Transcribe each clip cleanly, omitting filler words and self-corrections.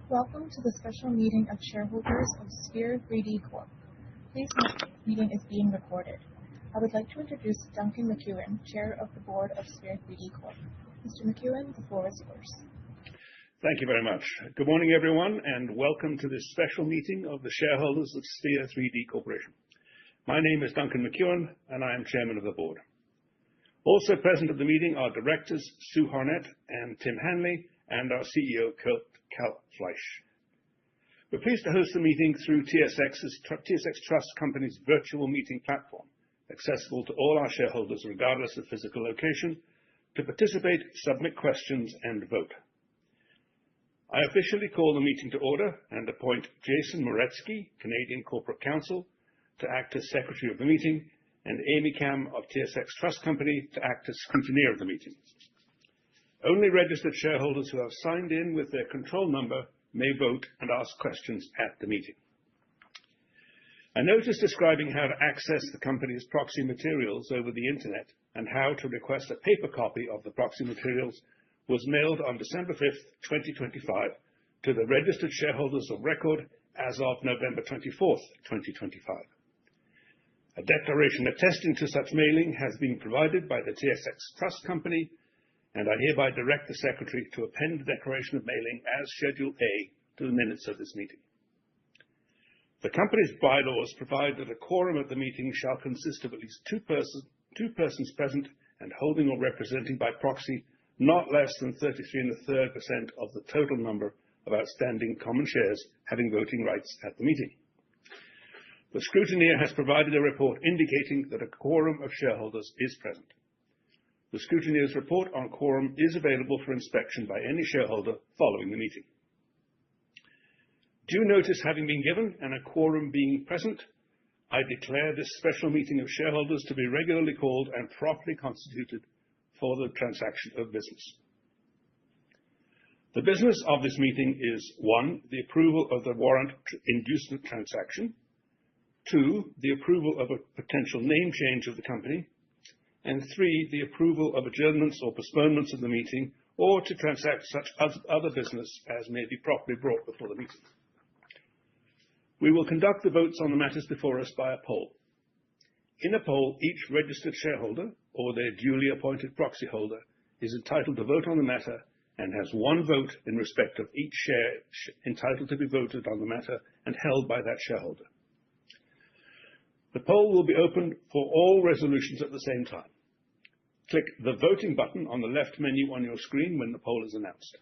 Welcome to the special meeting of shareholders of Sphere 3D Corp. Please note this meeting is being recorded. I would like to introduce Duncan McEwen, Chair of the Board of Sphere 3D Corp. Mr. McEwen, the floor is yours. Thank you very much. Good morning, everyone, and welcome to this special meeting of the shareholders of Sphere 3D Corporation. My name is Duncan McEwen, and I am Chairman of the Board. Also present at the meeting are Directors Sue Harnett and Tim Hanley, and our CEO, Kurt Kalfleisch. We're pleased to host the meeting through TSX Trust Company's virtual meeting platform, accessible to all our shareholders regardless of physical location, to participate, submit questions, and vote. I officially call the meeting to order and appoint Jason Moretsky, Canadian Corporate Counsel, to act as Secretary of the meeting, and Amy Kam of TSX Trust Company to act as Scrutineer of the meeting. Only registered shareholders who have signed in with their control number may vote and ask questions at the meeting. A notice describing how to access the company's proxy materials over the internet and how to request a paper copy of the proxy materials was mailed on December 5th, 2025 to the registered shareholders of record as of November 24th, 2025. A declaration attesting to such mailing has been provided by the TSX Trust Company, and I hereby direct the Secretary to append the declaration of mailing as Schedule A to the minutes of this meeting. The company's bylaws provide that a quorum at the meeting shall consist of at least two persons present and holding or representing by proxy not less than 33 1/3% of the total number of outstanding common shares having voting rights at the meeting. The scrutineer has provided a report indicating that a quorum of shareholders is present. The scrutineer's report on quorum is available for inspection by any shareholder following the meeting. Due notice having been given and a quorum being present, I declare this special meeting of shareholders to be regularly called and properly constituted for the transaction of business. The business of this meeting is 1, the approval of the warrant inducement transaction, 2, the approval of a potential name change of the company, and 3, the approval of adjournments or postponements of the meeting, or to transact such other business as may be properly brought before the meeting. We will conduct the votes on the matters before us by a poll. In a poll, each registered shareholder or their duly appointed proxy holder is entitled to vote on the matter and has one vote in respect of each share entitled to be voted on the matter and held by that shareholder. The poll will be open for all resolutions at the same time. Click the voting button on the left menu on your screen when the poll is announced.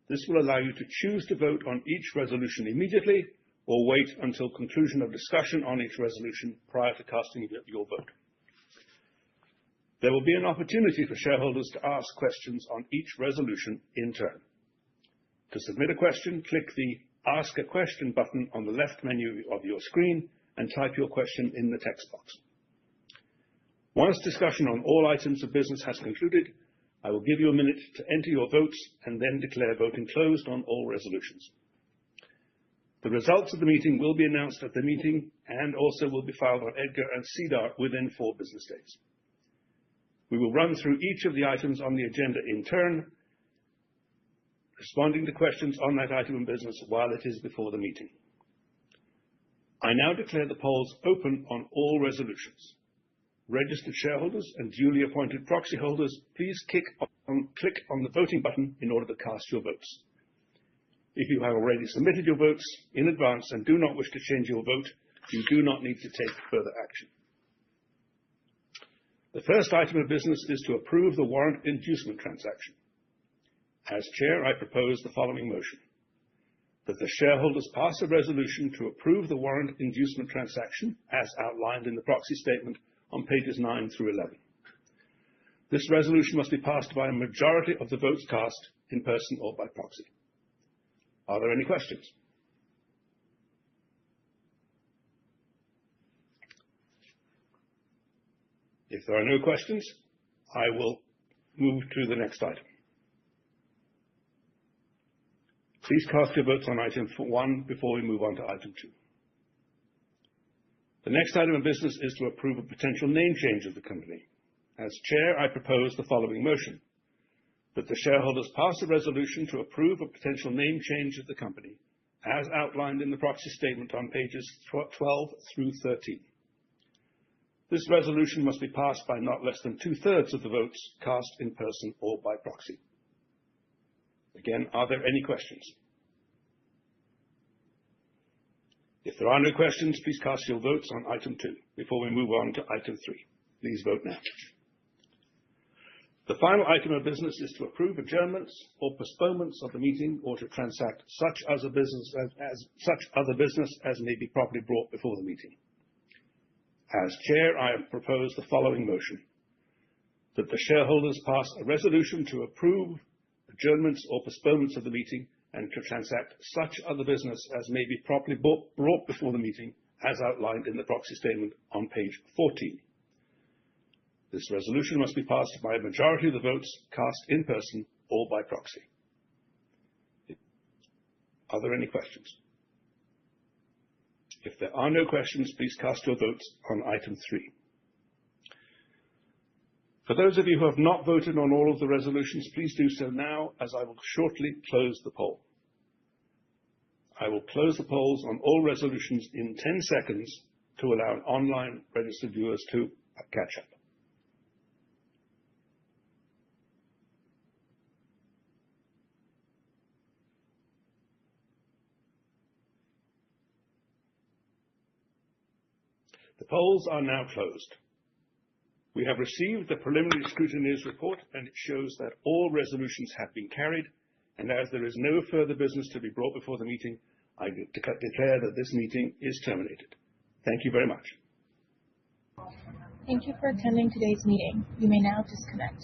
This will allow you to choose to vote on each resolution immediately or wait until conclusion of discussion on each resolution prior to casting your vote. There will be an opportunity for shareholders to ask questions on each resolution in turn. To submit a question, click the Ask a Question button on the left menu of your screen and type your question in the text box. Once discussion on all items of business has concluded, I will give you a minute to enter your votes and then declare voting closed on all resolutions. The results of the meeting will be announced at the meeting and also will be filed on EDGAR and SEDAR within 4 business days. We will run through each of the items on the agenda in turn, responding to questions on that item of business while it is before the meeting. I now declare the polls open on all resolutions. Registered shareholders and duly appointed proxy holders, please click on the voting button in order to cast your votes. If you have already submitted your votes in advance and do not wish to change your vote, you do not need to take further action. The first item of business is to approve the warrant inducement transaction. As Chair, I propose the following motion: that the shareholders pass a resolution to approve the warrant inducement transaction as outlined in the proxy statement on pages 9 through 11. This resolution must be passed by a majority of the votes cast in person or by proxy. Are there any questions? If there are no questions, I will move to the next item. Please cast your votes on item 1 before we move on to item 2. The next item of business is to approve a potential name change of the company. As Chair, I propose the following motion: that the shareholders pass a resolution to approve a potential name change of the company, as outlined in the proxy statement on pages 12 through 13. This resolution must be passed by not less than 2/3 of the votes cast in person or by proxy. Again, are there any questions? If there are no questions, please cast your votes on item 2 before we move on to item 3. Please vote now. The final item of business is to approve adjournments or postponements of the meeting or to transact such other business as may be properly brought before the meeting. As Chair, I have proposed the following motion: that the shareholders pass a resolution to approve adjournments or postponements of the meeting and to transact such other business as may be properly brought before the meeting, as outlined in the proxy statement on page 14. This resolution must be passed by a majority of the votes cast in person or by proxy. Are there any questions? If there are no questions, please cast your votes on item 3. For those of you who have not voted on all of the resolutions, please do so now, as I will shortly close the poll. I will close the polls on all resolutions in 10 seconds to allow online registered viewers to catch up. The polls are now closed. We have received the preliminary scrutineer's report, and it shows that all resolutions have been carried, and as there is no further business to be brought before the meeting, I declare that this meeting is terminated. Thank you very much. Thank you for attending today's meeting. You may now disconnect.